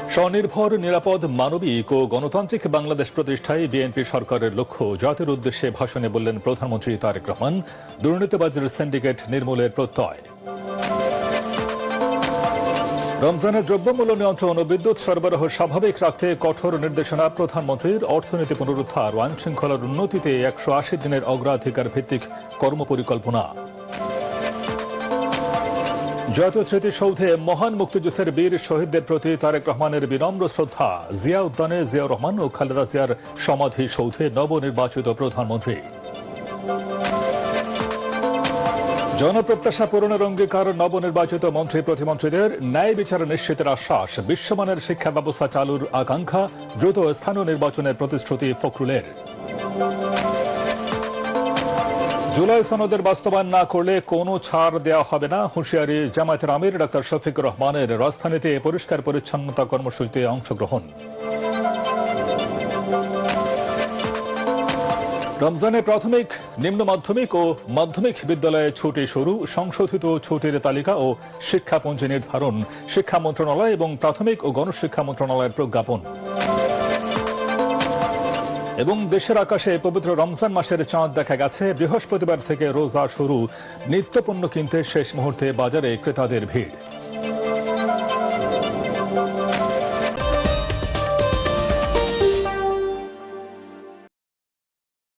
স্বনির্ভর, নিরাপদ, মানবিক ও গণতান্ত্রিক বাংলাদেশ প্রতিষ্ঠায় বিএনপি সরকারের লক্ষ্য। জাতির উদ্দেশ্যে ভাষণে বললেন প্রধানমন্ত্রী তারেক রহমান। দুর্নীতিবাজের সিন্ডিকেট নির্মূলের প্রত্যয়। রমজানের দ্রব্যমূল্য নিয়ন্ত্রণ ও বিদ্যুৎ সরবরাহ স্বাভাবিক রাখতে কঠোর নির্দেশনা প্রধানমন্ত্রীর। অর্থনীতি পুনরুদ্ধার ও আইনশৃঙ্খলার উন্নতিতে 180 দিনের অগ্রাধিকার ভিত্তিক কর্মপরিকল্পনা। জাতীয় স্মৃতিসৌধে মহান মুক্তিযুদ্ধের বীর শহীদদের প্রতি তারেক রহমানের বিনম্র শ্রদ্ধা। জিয়া উদ্যানে জিয়াউর রহমান ও খালেদা জিয়ার সমাধি সৌধে নবনির্বাচিত প্রধানমন্ত্রী। জনপ্রত্যাশা পূরণের অঙ্গীকার নবনির্বাচিত মন্ত্রী প্রতিমন্ত্রীদের। ন্যায় বিচার নিশ্চিতের আশ্বাস। বিশ্বমানের শিক্ষা ব্যবস্থা চালুর আকাঙ্ক্ষা। দ্রুত স্থানীয় নির্বাচনের প্রতিশ্রুতি ফখরুলের। জুলাই সনদের বাস্তবায়ন না করলে কোনো ছাড় দেওয়া হবে না, হুঁশিয়ারি জামায়াতের আমির ডাক্তার শফিকুর রহমানের। রাজধানীতে পরিষ্কার পরিচ্ছন্নতা কর্মসূচিতে অংশগ্রহণ। রমজানে প্রাথমিক, নিম্ন মাধ্যমিক ও মাধ্যমিক বিদ্যালয়ে ছুটি শুরু। সংশোধিত ছুটির তালিকা ও শিক্ষাপঞ্জি নির্ধারণ। শিক্ষা মন্ত্রণালয় এবং প্রাথমিক ও গণশিক্ষা মন্ত্রণালয়ের প্রজ্ঞাপন। এবং দেশের আকাশে পবিত্র রমজান মাসের চাঁদ দেখা গেছে। বৃহস্পতিবার থেকে রোজা শুরু। নিত্যপণ্য কিনতে শেষ মুহূর্তে বাজারে ক্রেতাদের ভিড়।